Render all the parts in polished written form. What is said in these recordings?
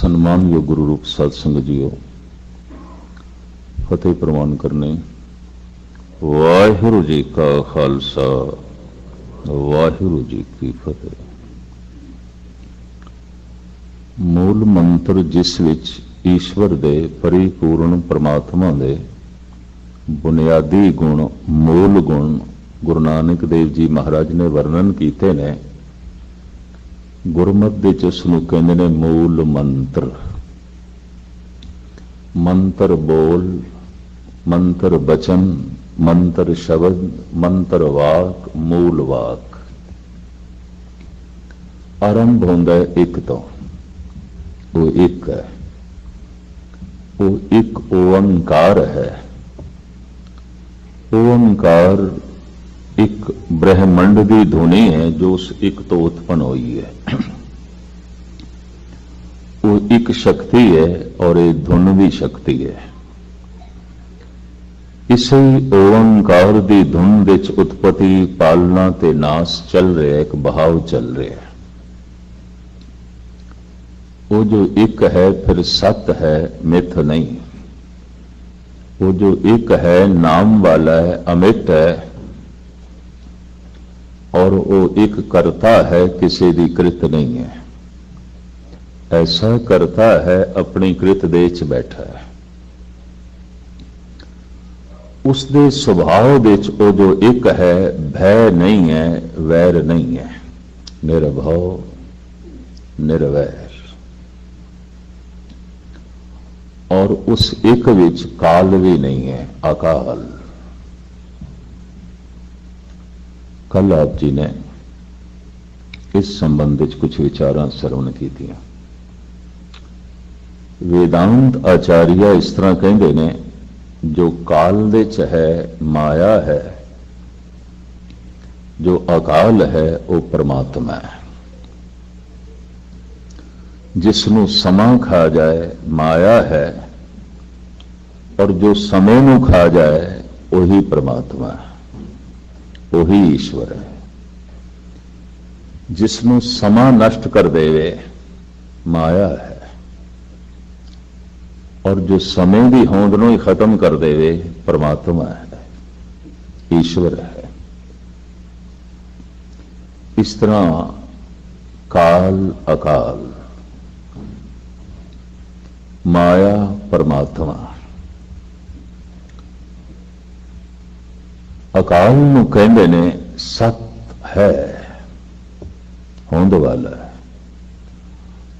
सन्मानयोग गुरु रूप सत्संग जीओ फतेह प्रवान करने। वाहिगुरु जी का खालसा वाहिगुरु जी की फतेह। मूल मंत्र जिस विच ईश्वर दे परिपूर्ण परमात्मा दे बुनियादी गुण मूल गुण गुरु नानक देव जी महाराज ने वर्णन किए ने। गुरमत दे च उसनूं कहंदे ने मूल मंत्र। मंत्र बोल, मंत्र बचन, मंत्र शब्द, मंत्र वाक, मूल वाक। आरंभ होंदा है एक तो, वो एक है, वो एक ओंकार है। ओंकार एक ब्रह्मंड की ध्वनि है जो उस एक तो उत्पन्न हुई है। वो एक शक्ति है और एक धुन भी शक्ति है। इसे ओंकार की धुन विच उत्पत्ति पालना ते नाश चल रहा है, एक बहाव चल रहा है। वो जो एक है फिर सत है, मिथ नहीं। वो जो एक है नाम वाला है, अमित है, और वो एक करता है, किसी की कृत नहीं है। ऐसा करता है अपनी कृत दे च बैठा है। उसके सुभाव दे च वो जो एक है, भय नहीं है, वैर नहीं है, निर्भव निर्वैर। और उस एक विच काल भी नहीं है, अकाल। कल आप जी ने इस संबंध में कुछ विचारां श्रवण की। वेदांत आचार्य इस तरह कहते ने, जो काल दे च है माया है, जो अकाल है वो परमात्मा है। जिसनों समा खा जाए माया है, और जो समय नूं खा जाए वही परमात्मा है, वही ईश्वर है। जिसनों समा नष्ट कर देवे माया है, और जो समय की होंद नूं ही खत्म कर देवे परमात्मा है, ईश्वर है। इस तरह काल अकाल, माया परमात्मा। अकाल नूं कहंदे ने सत है, होंद वाला है।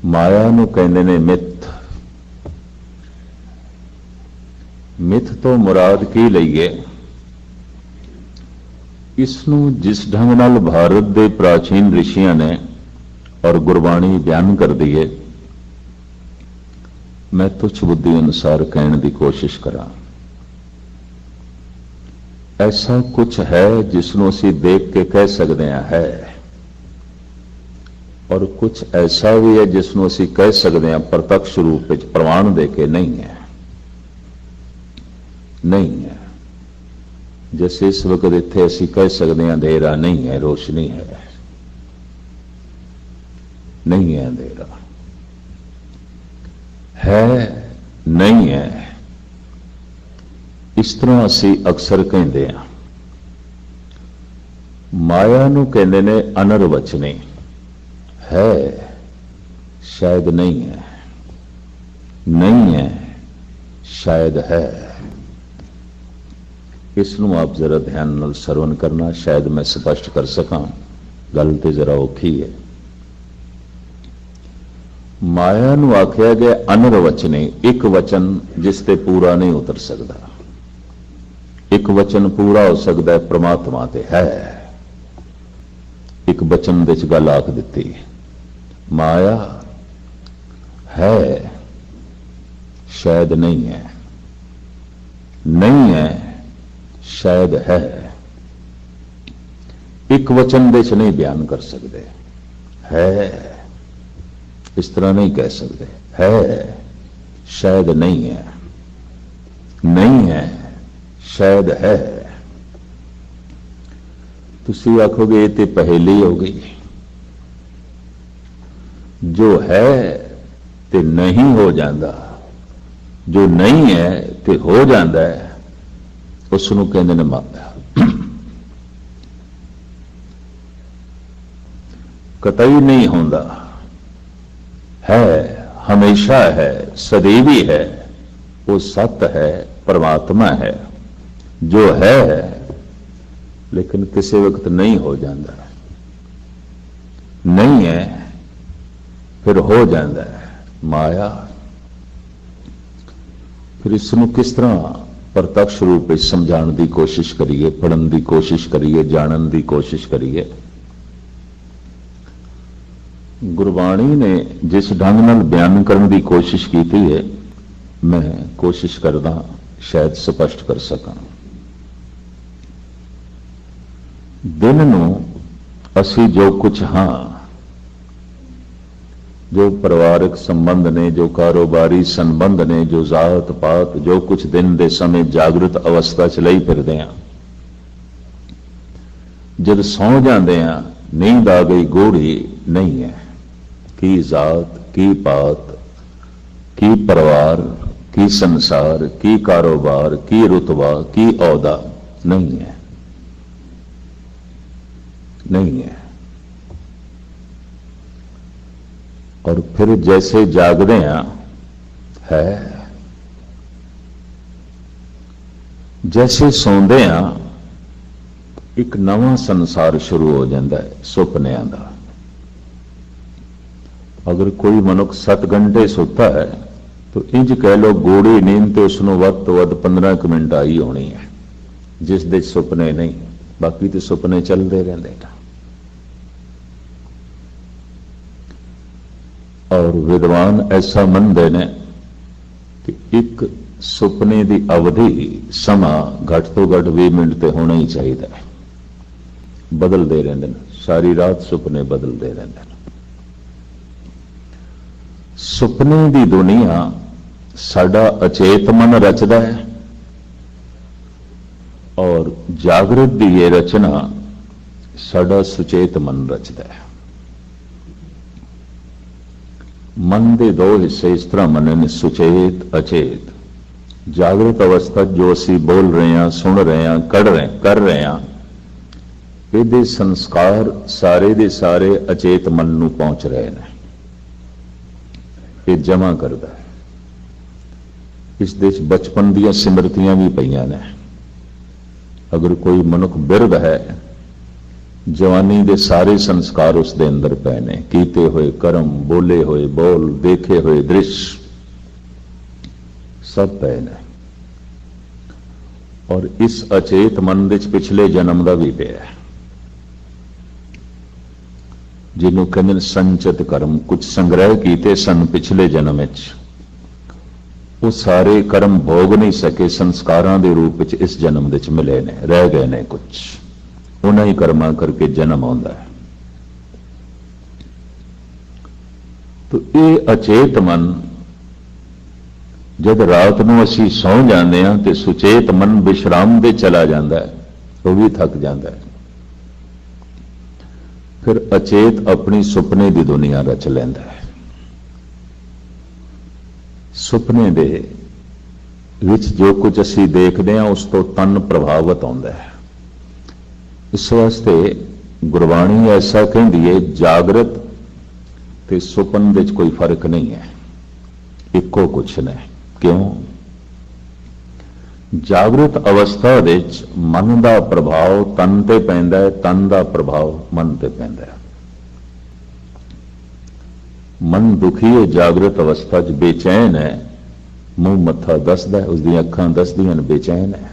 माया नूं कहंदे ने मिथ। मिथ तो मुराद की लईए, इसनूं जिस ढंग नाल भारत के प्राचीन ऋषियों ने और गुरबाणी बयान कर दी है, मैं तुच्छ बुद्धि अनुसार कहने की कोशिश करा। ऐसा कुछ है जिसनों असी देख के कह सकते हैं है, और कुछ ऐसा भी है जिसनों असी कह सकते हैं प्रत्यक्ष रूप में प्रमाण दे के नहीं है। नहीं है। जैसे इस वक्त इत्थे असी कह सकते हैं अंधेरा नहीं है, रोशनी है। नहीं है अंधेरा, है नहीं है। इस तरह असी अक्सर कहते हैं। माया नूं कहंदे ने अनरवचनी। है शायद नहीं है, नहीं है शायद है। इसनूं आप जरा ध्यान नाल सरवण करना, शायद मैं स्पष्ट कर सका। गल ते जरा औखी है। माया नूं आख्या गया अनरवचनी, एक वचन जिसते पूरा नहीं उतर सकता। एक वचन पूरा हो सकता है परमात्मा ते है। एक वचन विच गल आख दिती, माया है शायद नहीं है, नहीं है शायद है। एक वचन विच नहीं बयान कर सकते। है इस तरह नहीं कह सकते। है शायद नहीं है, नहीं है शायद है। तुसी आखोगे ये तो पहेली हो गई। जो है ते नहीं हो जाता, जो नहीं है ते हो जाता है, उसनों कहते ने माया। कतई नहीं होता, है, हमेशा है, सदैवी है, वो सत्य है, परमात्मा है, जो है, लेकिन किसी वक्त नहीं हो जाता, नहीं है फिर हो जाता है माया। फिर इसनों किस तरह प्रत्यक्ष रूप में समझाने की कोशिश करिए, पढ़ने की कोशिश करिए, जानने की कोशिश करिए। गुरबाणी ने जिस ढंग नाल बयान करने की कोशिश की है, मैं कोशिश करदा शायद स्पष्ट कर सकां। दिन नूं असी जो कुछ हाँ, जो परिवारिक संबंध ने, जो कारोबारी संबंध ने, जो जात पात, जो कुछ दिन दे समय जागृत अवस्था च लई फिरदे हां, जद सौ जाते हैं नींद आ गई गूढ़ी नहीं है। की जात, की पात, की परिवार, की संसार, की कारोबार, की रुतबा, की औदा नहीं है, नहीं है। और फिर जैसे जागते हैं है, जैसे सौंदे हैं एक नवा संसार शुरू हो जाता है सुपनिया का। अगर कोई मनुख 7 घंटे सुता है तो इंज कह लो गूढ़ी नींद तो उसनों वध तो वध 15 मिनट आई होनी है, जिस दे सुपने नहीं, बाकी तो सुपने चलते रहते हैं। और विद्वान ऐसा मनते ने कि एक सुपने की अवधि समा घट तो घट 20 मिनट तो होना ही चाहिए। बदलते रहते हैं, सारी रात सुपने बदलते रहते हैं। सुपने की दुनिया साडा अचेत मन रचदा है और जागृत की ये रचना साडा सुचेत मन रचदा है। मन के 2 हिस्से इस तरह मने ने, सुचेत अचेत। जागृत अवस्था जो असी बोल रहे हैं, सुन रहे हैं, कर रहे हैं, ये संस्कार सारे दे सारे अचेत मन नूं पहुंच रहे हैं, ये जमा करता है। इस देश बचपन दियां सिमरतियां भी पईयां ने। अगर कोई मनुख बिरध है, जवानी के सारे संस्कार उसके अंदर पै ने, कीते हुए कर्म, बोले हुए बोल, देखे हुए दृश्य सब पै ने। और इस अचेत मन विच पिछले जन्म का भी पिया है, जिन्हों कहते हैं संचित कर्म। कुछ संग्रह किए सन पिछले जन्म विच, वो सारे कर्म भोग नहीं सके, संस्कारां दे रूप विच इस जन्म विच मिले ने, रह गए ने कुछ, उन्हां ही कर्मां करके जन्म आउंदा है। तो ये अचेत मन जब रात नूं असीं सौ जाते हैं तो सुचेत मन विश्राम दे चला जाता है, वो भी थक जाता है। फिर अचेत अपनी सुपने की दुनिया रच लेंदा है। सुपने दे विच जो कुछ असी देखते हैं उस तो तन प्रभावित होता है। इस वास्ते गुरबाणी ऐसा कहती है, जागृत ते सुपन विच कोई फर्क नहीं है, इको कुछ ने। क्यों? जागृत अवस्था विच मन का प्रभाव तन ते पैंदा है, तन का प्रभाव मन ते पैंदा है। मन दुखी है, जागृत अवस्था च बेचैन है, मुंह मत्था दसदा है, उसदी अखां दसदियां ने बेचैन है,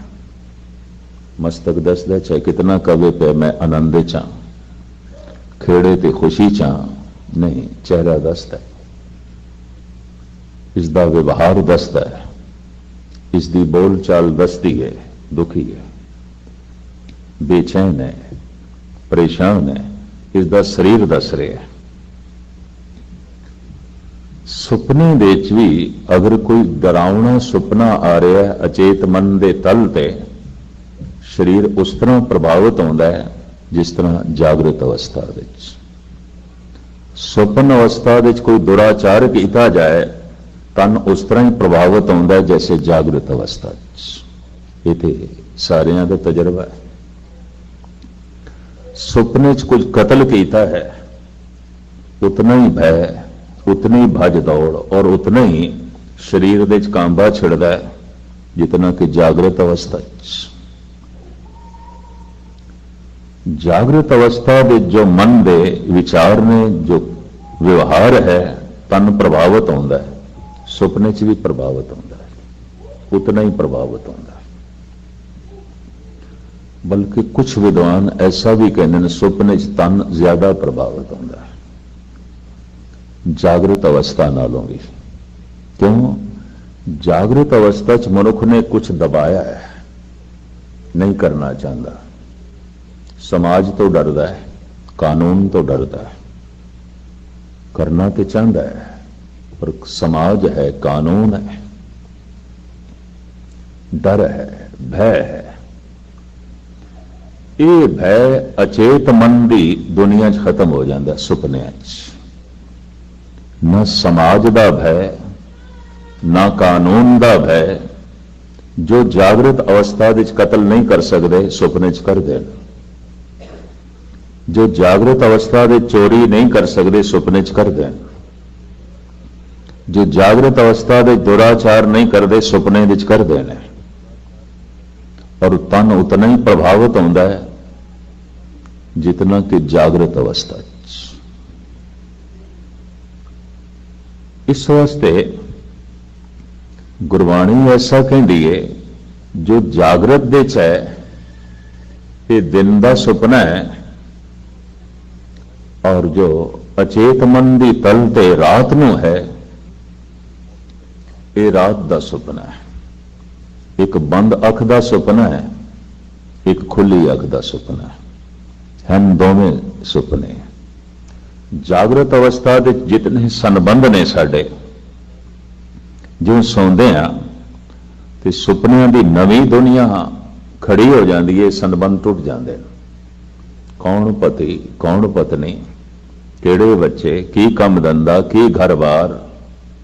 मस्तक दसदा चाहे कितना कवे पे मैं आनंद चा, खेड़े ते खुशी चा, नहीं, चेहरा दसदा है, इसका व्यवहार दसदा है, इसकी बोल चाल दसती है, दुखी है, बेचैन है, परेशान है, इसका शरीर दस रहा है। सुपने विच भी अगर कोई डरावना सुपना आ रहा है अचेत मन के तल ते, शरीर उस तरह प्रभावित होता है जिस तरह जागृत अवस्था विच। ਸੁਪਨ ਅਵਸਥਾ ਵਿੱਚ ਕੋਈ ਦੁਰਾਚਾਰ ਕੀਤਾ ਜਾਏ ਤਨ ਉਸ ਤਰ੍ਹਾਂ ਹੀ ਪ੍ਰਭਾਵਿਤ ਹੁੰਦਾ ਹੈ ਜੈਸੇ ਜਾਗਰਤ ਅਵਸਥਾ ਵਿੱਚ। ਇਹ ਤੇ ਸਾਰਿਆਂ ਦਾ ਤਜਰਬਾ ਹੈ। ਸੁਪਨੇ 'ਚ ਕੁਝ ਕਤਲ ਕੀਤਾ ਹੈ, ਉਤਨਾ ਹੀ ਭੈ, ਉਤਨੀ ਹੀ ਭੱਜ ਦੌੜ ਔਰ ਉਤਨਾ ਹੀ ਸਰੀਰ ਦੇ 'ਚ ਕਾਂਬਾ ਛਿੜਦਾ ਹੈ ਜਿਤਨਾ ਕਿ ਜਾਗਰਤ ਅਵਸਥਾ 'ਚ। ਜਾਗਰਤ ਅਵਸਥਾ ਦੇ ਜੋ ਮਨ ਦੇ ਵਿਚਾਰ ਨੇ, ਜੋ ਵਿਵਹਾਰ ਹੈ, ਤਨ ਪ੍ਰਭਾਵਿਤ ਹੁੰਦਾ ਹੈ, ਸੁਪਨੇ 'ਚ ਵੀ ਪ੍ਰਭਾਵਿਤ ਹੁੰਦਾ ਹੈ, ਉਤਨਾ ਹੀ ਪ੍ਰਭਾਵਿਤ ਹੁੰਦਾ ਹੈ। ਬਲਕਿ ਕੁਝ ਵਿਦਵਾਨ ਐਸਾ ਵੀ ਕਹਿੰਦੇ ਨੇ ਸੁਪਨੇ 'ਚ ਤਨ ਜ਼ਿਆਦਾ ਪ੍ਰਭਾਵਿਤ ਹੁੰਦਾ ਹੈ ਜਾਗਰਤ ਅਵਸਥਾ ਨਾਲੋਂ ਵੀ। ਕਿਉਂ? ਜਾਗਰਤ ਅਵਸਥਾ 'ਚ ਮਨੁੱਖ ਨੇ ਕੁਝ ਦਬਾਇਆ ਹੈ, ਨਹੀਂ ਕਰਨਾ ਚਾਹੁੰਦਾ, ਸਮਾਜ ਤੋਂ ਡਰਦਾ ਹੈ, ਕਾਨੂੰਨ ਤੋਂ ਡਰਦਾ ਹੈ। ਕਰਨਾ ਤੇ ਚਾਹੁੰਦਾ ਹੈ ਪਰ ਸਮਾਜ ਹੈ, ਕਾਨੂੰਨ ਹੈ, ਡਰ ਹੈ, ਭੈ ਹੈ। ਇਹ ਭੈ ਅਚੇਤ ਮਨ ਦੀ ਦੁਨੀਆ 'ਚ ਖਤਮ ਹੋ ਜਾਂਦਾ ਸੁਪਨਿਆਂ 'ਚ। ਨਾ ਸਮਾਜ ਦਾ ਭੈ, ਨਾ ਕਾਨੂੰਨ ਦਾ ਭੈ। ਜੋ ਜਾਗਰਤ ਅਵਸਥਾ ਵਿੱਚ ਕਤਲ ਨਹੀਂ ਕਰ ਸਕਦੇ, ਸੁਪਨੇ 'ਚ ਕਰਦੇ ਨੇ। ਜੋ ਜਾਗਰਤ ਅਵਸਥਾ ਦੇ ਚੋਰੀ ਨਹੀਂ ਕਰ ਸਕਦੇ, ਸੁਪਨੇ 'ਚ ਕਰਦੇ ਨੇ। ਜੋ ਜਾਗਰਤ ਅਵਸਥਾ ਦੇ ਦੁਰਾਚਾਰ ਨਹੀਂ ਕਰਦੇ, ਸੁਪਨੇ ਵਿੱਚ ਕਰਦੇ ਨੇ। ਔਰ ਤਨ ਉਤਨਾ ਹੀ ਪ੍ਰਭਾਵਿਤ ਹੁੰਦਾ ਹੈ ਜਿਤਨਾ ਕਿ ਜਾਗਰਤ ਅਵਸਥਾ 'ਚ। ਇਸ ਵਾਸਤੇ ਗੁਰਬਾਣੀ ਐਸਾ ਕਹਿੰਦੀ ਹੈ, ਜੋ ਜਾਗਰਤ ਦੇ 'ਚ ਹੈ ਇਹ ਦਿਨ ਦਾ ਸੁਪਨਾ ਹੈ, ਔਰ ਜੋ ਅਚੇਤ ਮਨ ਦੀ ਤਲ ਤੇ ਰਾਤ ਨੂੰ ਹੈ ਇਹ ਰਾਤ ਦਾ ਸੁਪਨਾ ਹੈ। ਇੱਕ ਬੰਦ ਅੱਖ ਦਾ ਸੁਪਨਾ ਹੈ, ਇੱਕ ਖੁੱਲੀ ਅੱਖ ਦਾ ਸੁਪਨਾ ਹੈ। ਹਮ ਦੋਵੇਂ ਸੁਪਨੇ। ਜਾਗਰਤ ਅਵਸਥਾ ਦੇ ਜਿਤਨੇ ਸੰਬੰਧ ਨੇ ਸਾਡੇ, ਜਿਉਂ ਸੌਂਦੇ ਆ ਤੇ ਸੁਪਨਿਆਂ ਦੀ ਨਵੀਂ ਦੁਨੀਆ ਖੜੀ ਹੋ ਜਾਂਦੀ ਹੈ, ਸੰਬੰਧ ਟੁੱਟ ਜਾਂਦੇ ਨੇ। ਕੌਣ ਪਤੀ, ਕੌਣ ਪਤਨੀ, ਕਿਹੜੇ ਬੱਚੇ, ਕੀ ਕੰਮ ਧੰਦਾ, ਕੀ ਘਰ-ਬਾਰ,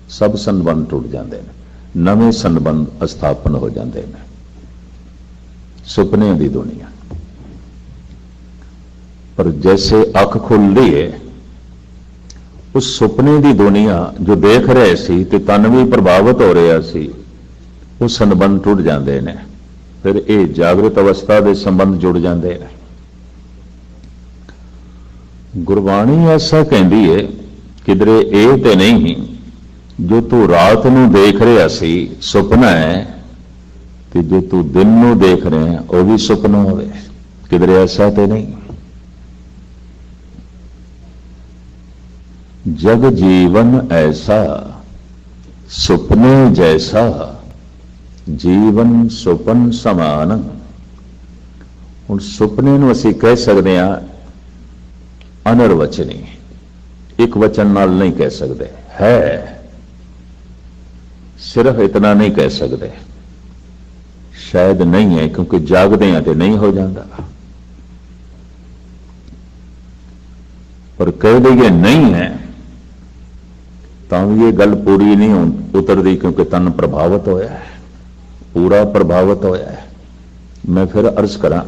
ਸਭ ਸੰਬੰਧ ਟੁੱਟ ਜਾਂਦੇ ਨੇ। ਨਵੇਂ ਸੰਬੰਧ ਸਥਾਪਨ ਹੋ ਜਾਂਦੇ ਨੇ। ਸੁਪਨਿਆਂ ਦੀ ਦੁਨੀਆ। ਪਰ ਜੈਸੇ ਅੱਖ ਖੁੱਲਦੀ ਹੈ, ਉਸ ਸੁਪਨੇ ਦੀ ਦੁਨੀਆ ਜੋ ਦੇਖ ਰਹੇ ਸੀ ਤੇ ਤਨ ਵੀ ਪ੍ਰਭਾਵਿਤ ਹੋ ਰਿਹਾ ਸੀ, ਉਹ ਸੰਬੰਧ ਟੁੱਟ ਜਾਂਦੇ ਨੇ। ਫਿਰ ਇਹ ਜਾਗਰਤ ਅਵਸਥਾ ਦੇ ਸੰਬੰਧ ਜੁੜ ਜਾਂਦੇ ਨੇ। ਗੁਰਬਾਣੀ ਐਸਾ ਕਹਿੰਦੀ ਹੈ, ਕਿਧਰੇ ਇਹ ਤੇ ਨਹੀਂ ਜੋ ਤੂੰ ਰਾਤ ਨੂੰ ਦੇਖ ਰਿਹਾ ਸੀ ਸੁਪਨਾ ਹੈ, ਤੇ ਜੋ ਤੂੰ ਦਿਨ ਨੂੰ ਦੇਖ ਰਿਹਾ ਉਹ ਵੀ ਸੁਪਨਾ ਹੋਵੇ। ਕਿਧਰੇ ਐਸਾ ਤੇ ਨਹੀਂ। ਜਗ ਜੀਵਨ ਐਸਾ ਸੁਪਨੇ ਜੈਸਾ, ਜੀਵਨ ਸੁਪਨ ਸਮਾਨ। ਹੁਣ ਸੁਪਨੇ ਨੂੰ ਅਸੀਂ ਕਹਿ ਸਕਦੇ ਹਾਂ ਅਨਰਵਚਨੀ, ਇੱਕ ਵਚਨ ਨਾਲ ਨਹੀਂ ਕਹਿ ਸਕਦੇ। ਹੈ ਸਿਰਫ ਇਤਨਾ ਨਹੀਂ ਕਹਿ ਸਕਦੇ। ਸ਼ਾਇਦ ਨਹੀਂ ਹੈ, ਕਿਉਂਕਿ ਜਾਗਦੇ ਹਾਂ ਤੇ ਨਹੀਂ ਹੋ ਜਾਂਦਾ। ਪਰ ਕਹਿ ਲਈਏ ਨਹੀਂ ਹੈ ਤਾਂ ਵੀ ਇਹ ਗੱਲ ਪੂਰੀ ਨਹੀਂ ਉਤਰਦੀ, ਕਿਉਂਕਿ ਤਨ ਪ੍ਰਭਾਵਿਤ ਹੋਇਆ ਹੈ, ਪੂਰਾ ਪ੍ਰਭਾਵਿਤ ਹੋਇਆ ਹੈ। ਮੈਂ ਫਿਰ ਅਰਜ਼ ਕਰਾਂ,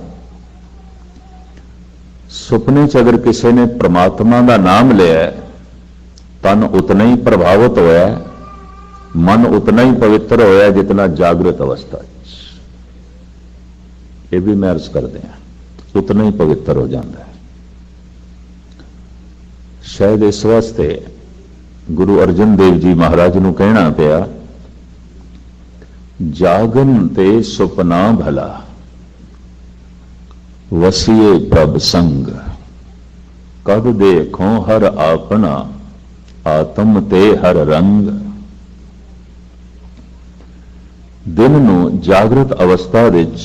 ਸੁਪਨੇ 'ਚ ਅਗਰ ਕਿਸੇ ਨੇ ਪ੍ਰਮਾਤਮਾ ਦਾ ਨਾਮ ਲਿਆ, ਤਨ ਉਤਨਾ ਹੀ ਪ੍ਰਭਾਵਿਤ ਹੋਇਆ, ਮਨ ਉਤਨਾ ਹੀ ਪਵਿੱਤਰ ਹੋਇਆ ਜਿਤਨਾ ਜਾਗਰਤ ਅਵਸਥਾ 'ਚ। ਇਹ ਵੀ ਮੈਂ ਅਰਜ਼ ਕਰਦੇ ਹਾਂ, ਉਤਨਾ ਹੀ ਪਵਿੱਤਰ ਹੋ ਜਾਂਦਾ ਹੈ। ਸ਼ਾਇਦ ਇਸ ਵਾਸਤੇ ਗੁਰੂ ਅਰਜਨ ਦੇਵ ਜੀ ਮਹਾਰਾਜ ਨੂੰ ਕਹਿਣਾ ਪਿਆ, ਜਾਗਨ ਤੇ ਸੁਪਨਾ ਭਲਾ, ਵਸੀਏ ਪ੍ਰਭ ਸੰਗ, ਕਦ ਦੇਖੋ ਹਰ ਆਪਣਾ, ਆਤਮ ਤੇ ਹਰ ਰੰਗ। ਦਿਨ ਨੂੰ ਜਾਗਰਤ ਅਵਸਥਾ ਵਿੱਚ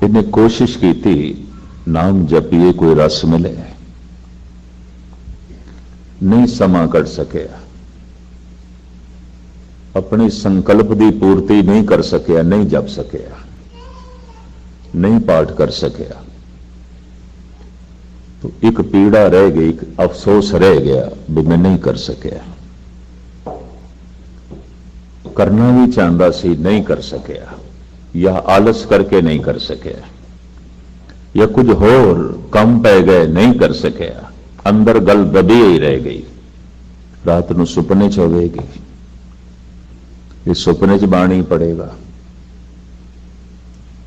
ਇਹਨੇ ਕੋਸ਼ਿਸ਼ ਕੀਤੀ ਨਾਮ ਜਪੀਏ, ਕੋਈ ਰਸ ਮਿਲੇ, ਨਹੀਂ ਸਮਾਂ ਕੱਢ ਸਕਿਆ। अपने संकल्प की पूर्ति नहीं कर सकिया, नहीं जप सकिया, नहीं पाठ कर सकिया। तो एक पीड़ा रह गई, एक अफसोस रह गया भी मैं नहीं कर सकिया। करना भी चाहता सी, नहीं कर सकिया, या आलस करके नहीं कर सकिया, या कुछ होर कम पै गए नहीं कर सकिया, अंदर गल दबी ही रह गई। रात ਨੂੰ ਸੁਪਨੇ ਚ ਹੋਵੇਗੀ, इस सुपने च बाणी पढ़ेगा,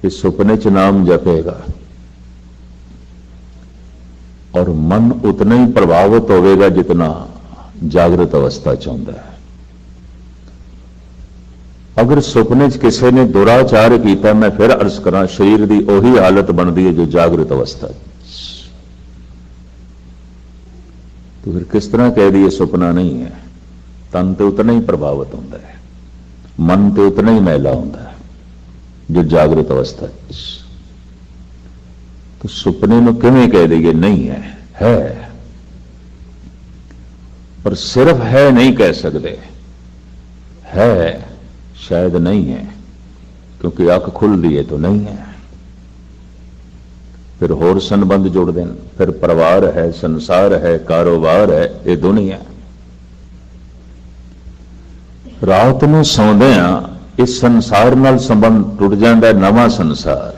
इस सुपने च नाम जपेगा और मन उतना ही प्रभावित होगा जितना जागृत अवस्था चाहता है। अगर सुपने च किसी ने दुराचार किया, मैं फिर अर्ज करा, शरीर की उही हालत बनती है जो जागृत अवस्था। तो फिर किस तरह कह दिए सुपना नहीं है। तन तो उतना ही प्रभावित होता है, मन तो उतना ही मैला होता है जो जागृत अवस्था। तो सुपने में किवें कह दिए नहीं है पर सिर्फ है नहीं कह सकते, है शायद नहीं है, क्योंकि अख खुल दी है तो नहीं है। फिर होर संबंध जुड़ देन, फिर परिवार है, संसार है, कारोबार है, ये दुनिया। रात ਨੂੰ ਸੌਂਦਿਆਂ इस संसार नाल संबंध टुट जाता है, नवा संसार,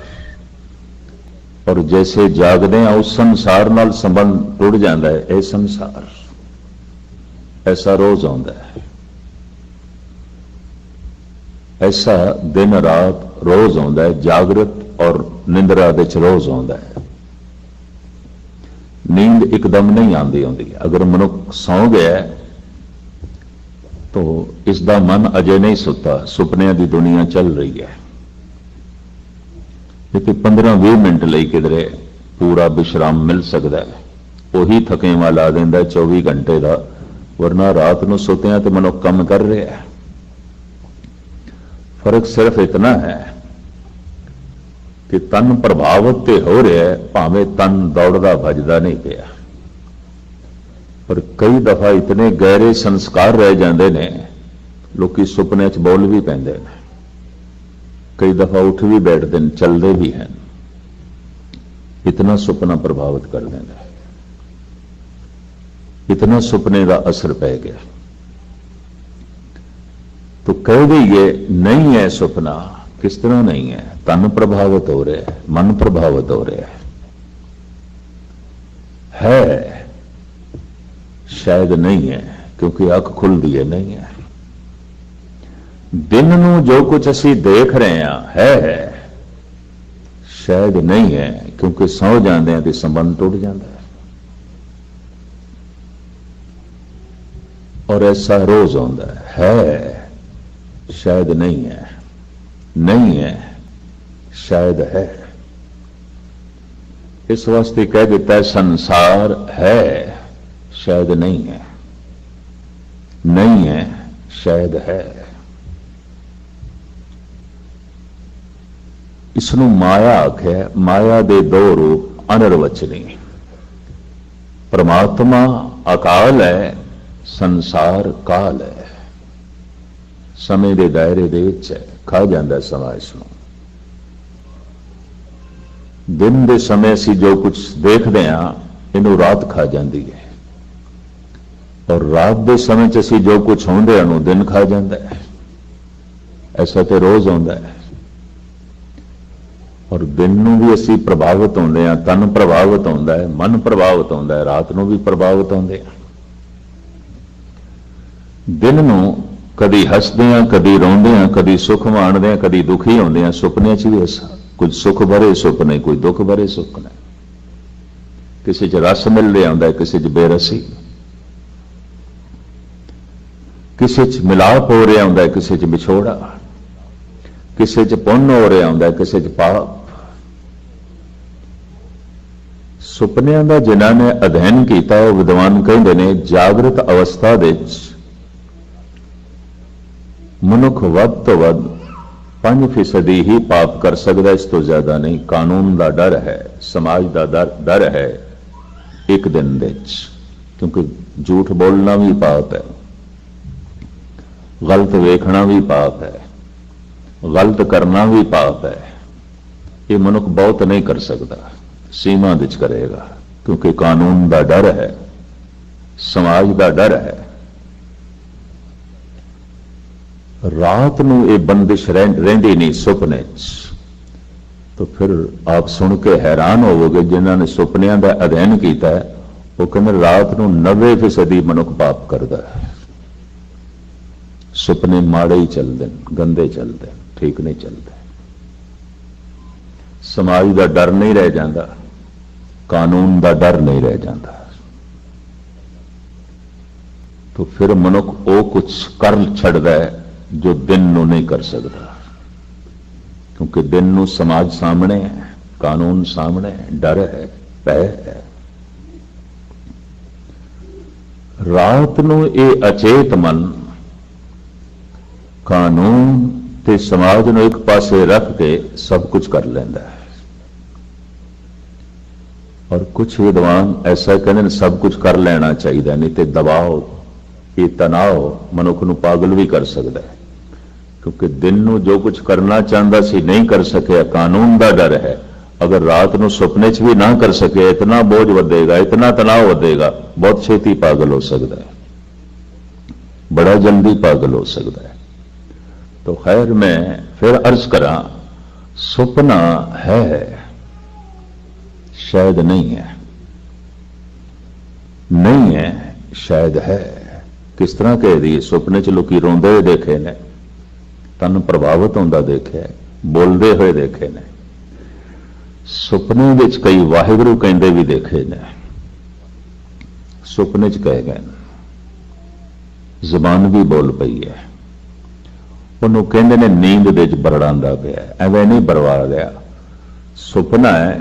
और जैसे जागदे उस संसार नाल संबंध टुट जाता है यह संसार। ऐसा रोज आता है, ऐसा दिन रात रोज आता है, जागृत और निंद्रा दे रोज आता है। नींद एकदम नहीं आती होती। अगर मनुख सौ गया तो इसका मन अजे नहीं सुता, सुपनिया की दुनिया चल रही है। क्योंकि 15-20 मिनट ਲਈ किधरे पूरा विश्राम मिल सकता है, वही थकेवा ला देंदा 24 घंटे का। वरना रात को सुत्या तो मनुख काम कर रहा है। फर्क सिर्फ इतना है कि तन प्रभावित तो हो रहा है, भावें तन दौड़दा भजदा नहीं पिया। पर कई दफा इतने गहरे संस्कार रह जाते ने, लोग सुपने च बोल भी पैंदे ने, कई दफा उठ भी बैठते हैं, चलते भी हैं। इतना सुपना प्रभावित कर देना, इतना सुपने का असर पै गया। तो कह दीए नहीं है सुपना, किस तरह नहीं है? तन प्रभावित हो रहा है, मन प्रभावित हो रहा है शायद नहीं है, क्योंकि अख खुल दी है, नहीं है। दिन नूं जो कुछ असी देख रहे हैं है शायद नहीं है, क्योंकि सौ जाते हैं तो संबंध टूट जाता है। और ऐसा रोज आता है शायद नहीं है, नहीं है शायद है। इस वास्ते कह देता है संसार है शायद नहीं है, नहीं है शायद है। इसनों माया आख्या। माया दे दो रूप अनिर्वचनी। परमात्मा अकाल है, संसार काल है। समय के दायरे दे विच है, खा जाता समा इसनों। दिन के समय असी जो कुछ देखते हैं इनू रात खा जाती है, और रात के समय असी जो कुछ होंदे हैं दिन खा जाता है। ऐसा तो रोज आता है। और दिन में भी असी प्रभावित होंदे हैं, तन प्रभावित होता है, मन प्रभावित होता है, रात को भी प्रभावित होंदे हैं। दिन में कदी हसदे हैं, कदी रोंदे हैं, कदी सुख माणदे हैं, कदी दुखी होंदे हैं। सुपने च भी ऐसा, कुछ सुख भरे सुपने, कोई दुख भरे सुपने। किसी च रस मिल रहा होंदा है, किसी च बेरसी, किसी च मिलाप हो रहा होंदा है, किसी च विछोड़ा, किसी च पुण्य हो रहा होंदा है, किसी च पाप। सुपनिया का जिन्हों ने अध्ययन किया वो विद्वान कहते हैं जागृत अवस्था दे मनुख वध तो वध 5% ही पाप कर सकता, इस तो ज्यादा नहीं। कानून का डर है, समाज का डर है एक दिन दे, क्योंकि झूठ बोलना भी पाप है, गलत वेखना भी पाप है, गलत करना भी पाप है। ये मनुख बहुत नहीं कर सकता, सीमा विच करेगा, क्योंकि कानून का डर है, समाज का डर है। रात नूं ये बंदिश रहिंदी नहीं सुपने च। तो फिर आप सुन के हैरान होवोगे, जिन्होंने सुपनियां का अध्ययन किया है वो कहते रात नूं 90% मनुख पाप करता है। सुपने माड़े ही चलते, गंदे चलते, ठीक नहीं चलते। समाज का डर नहीं रह जाता, कानून का डर नहीं रह जाता। तो फिर मनुख वो कुछ कर छड़दा है जो दिन नूं नहीं कर सकता, क्योंकि दिन नूं समाज सामने है, कानून सामने है, डर है, भय है। रात नूं ये अचेत मन कानून ते समाज नूं एक पासे रख के सब कुछ कर लेंदा है। और कुछ विद्वान ऐसा कहते हैं सब कुछ कर लेना चाहिए, नहीं तो दबाव, ये तनाव मनुख नूं पागल भी कर सकता है। क्योंकि दिन नूं जो कुछ करना चाहता सी नहीं कर सके, कानून का डर है। अगर रात नूं सुपने च भी ना कर सके, इतना बोझ वधेगा, इतना तनाव वधेगा, बहुत छेती पागल हो सकता है, बड़ा जल्दी पागल हो सकता है। तो खैर मैं फिर अर्ज करा, सुपना है शायद नहीं है, नहीं है शायद है। किस तरह कह दी? सुपने च लोग रोंदे हुए देखे ने, तन प्रभावित होंदा देखे, बोलते हुए देखे ने, सुपने विच कई वाहिगुरू कहते भी देखे ने। सुपने च कह गए, जबान भी बोल पई है। उन्होंने कहते ने नींद दे बरड़ांदा पिया, एवं नहीं बरवा लिया। सुपना है,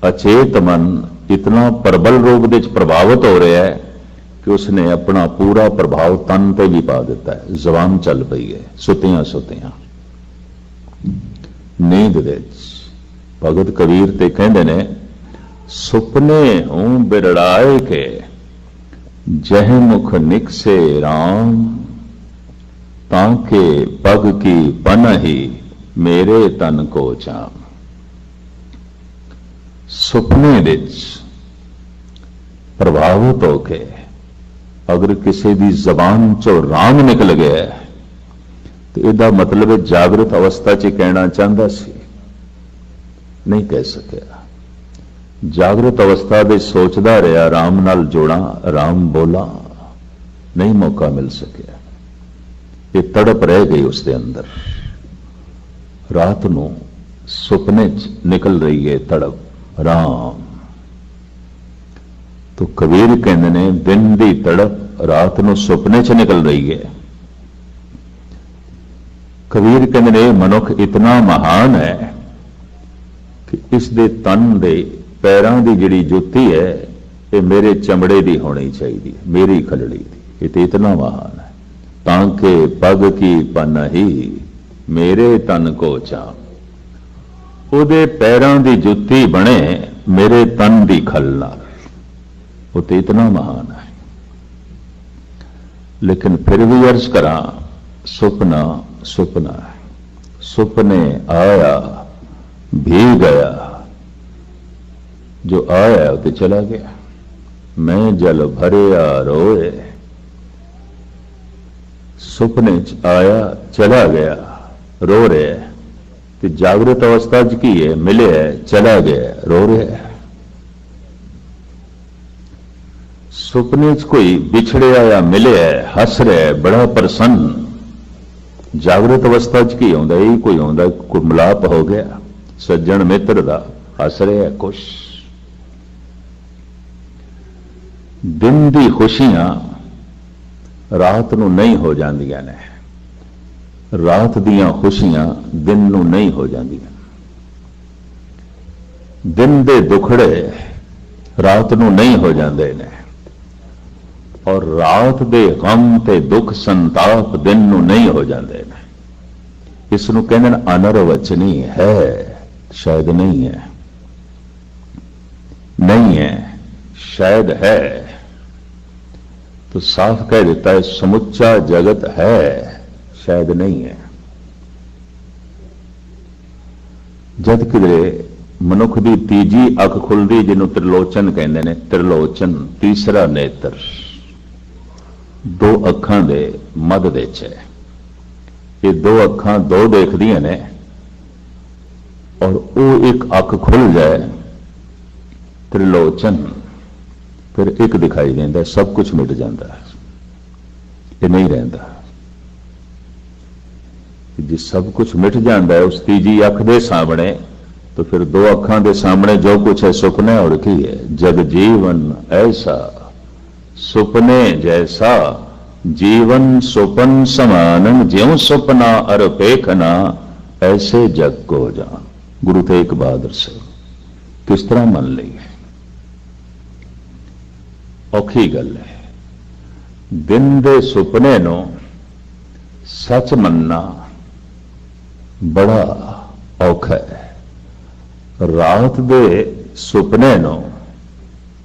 अचेत मन इतना प्रबल रूप दे प्रभावित हो रहा है कि उसने अपना पूरा प्रभाव तन पे भी पा दिता है। जबान चल पई है सुतियां सुतियां नींद दे। भगत कबीर ते कहते ने, सुपने हूं बिरड़ाए के जह मुख निकसे राम, ताके पग की पनही मेरे तन को चाम। सुपने विच प्रभावित होके अगर किसी की जबान चो राम निकल गया तो इसका मतलब जागृत अवस्था च कहना चाहता सी, नहीं कह सकिया। जागृत अवस्था दे सोचता रहा, राम नाल जोड़ा, राम बोला, नहीं मौका मिल सकिया। ये तड़प रह गई उसके अंदर। रात नूं सुपने च निकल रही है तड़प, राम। तो कबीर कहते ने, दिन की तड़प रात नूं सुपने च निकल रही है। कबीर कहते ने, मनुख इतना महान है कि इस दे तन दे पैरों की जिहड़ी जुत्ती है ये मेरे चमड़े की होनी चाहिए, मेरी खलड़ी की। ये इतना महान है। ताके पग की पनही मेरे तन को चाम, ਉਹਦੇ पैरों की जुत्ती बने मेरे तन की खल नाल। वो तो इतना महान है। लेकिन फिर भी अर्ज करा, सुपना सुपना है। सुपने आया भी गया, जो आया तो चला गया। मैं जल भरिया रोए, सुपने च आया चला गया, रो रहे। तो जागृत अवस्था च की है, मिले है, चला गया, रो रहे है। सुपने च कोई बिछड़िया या मिले है, हस रहा है, बड़ा प्रसन्न। जागृत अवस्था च की आंदा, यही कोई आंदा, कोई मिलाप हो गया सज्जन मित्र दा, हस रहे है, खुश। दिन दी खुशियां रात नूं नहीं हो जांदियां ने, रात दियां खुशियां दिन नूं नहीं हो जांदियां। दिन दे दुखड़े रात नूं नहीं हो जांदे ने, और रात दे गम ते दुख संताप दिन नूं नहीं हो जांदे ने। इस नूं कहंदे ने अनरवचनी है, शायद नहीं है, नहीं है शायद है। तो साफ कह देता है, समुच्चा जगत है, शायद नहीं है। जद किधरे ਮਨੁੱਖ ਦੀ ਤੀਜੀ ਅੱਖ ਖੁੱਲਦੀ ਜਿਹਨੂੰ ਤ੍ਰਿਲੋਚਨ ਕਹਿੰਦੇ ਨੇ। ਤ੍ਰਿਲੋਚਨ ਤੀਸਰਾ ਨੇਤਰ ਦੋ ਅੱਖਾਂ ਦੇ ਮੱਧ ਵਿੱਚ ਹੈ। ਇਹ ਦੋ ਅੱਖਾਂ ਦੋ ਦੇਖਦੀਆਂ ਨੇ ਔਰ ਉਹ ਇੱਕ ਅੱਖ ਖੁੱਲ ਜਾਏ ਤ੍ਰਿਲੋਚਨ, ਫਿਰ ਇੱਕ ਦਿਖਾਈ ਦਿੰਦਾ, ਸਭ ਕੁਝ ਮਿਟ ਜਾਂਦਾ, ਇਹ ਨਹੀਂ ਰਹਿੰਦਾ। ਜੇ ਸਭ ਕੁਝ ਮਿਟ ਜਾਂਦਾ ਹੈ ਉਸ ਤੀਜੀ ਅੱਖ ਦੇ ਸਾਹਮਣੇ, तो फिर दो अखां दे सामने जो कुछ है सुपने और की है। जग जीवन ऐसा सुपने जैसा, जीवन सुपन समानन, ज्यों सुपना अर पेखना, ऐसे जग को जान। गुरु तेग बहादुर से किस तरह मन ली है, औखी गल है। दिन दे सुपने नो सच मनना बड़ा औखा है। रात दे सुपने नो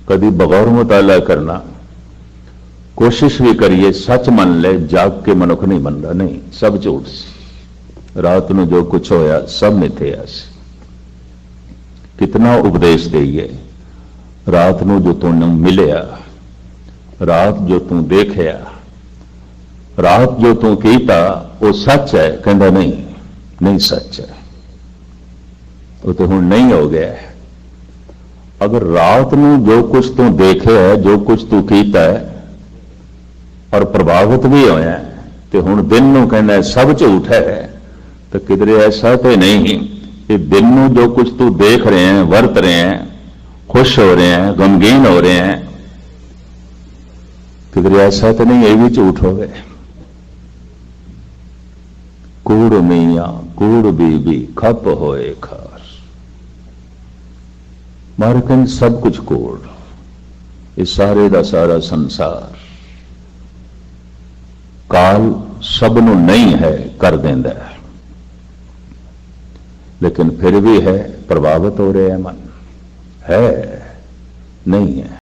कभी बगौर मुताला करना, कोशिश भी करिए सच मन ले, जाग के मनुख नहीं बनता, नहीं, सब झूठ सी। रात में जो कुछ होया सब मिथ्या सी। कितना उपदेश देइए, रात में जो तू मिलिया, रात जो तू देखिया, रात जो तू कीता वो सच है, कहता नहीं, नहीं सच है, वो तो हुण नहीं हो गया है। अगर रात में जो कुछ तू देखे है, जो कुछ तू कीता है और प्रभावित भी होया है, तो हुण दिन नूं कहना है सब झूठ है, तो किधरे ऐसा तो नहीं कि दिन में जो कुछ तू देख रहे हैं, वर्त रहे हैं, खुश हो रहे हैं, गमगीन हो रहे हैं, किधरे ऐसा तो नहीं ये भी झूठ हो गए। कूड़ मियां कूड़ बीबी खप होए खार, मारकन सब कुछ कूड़, इस सारे दा सारा संसार काल सब नूं नहीं है कर देंदा है, लेकिन फिर भी है प्रभावित हो रहे हैं मन, है नहीं है।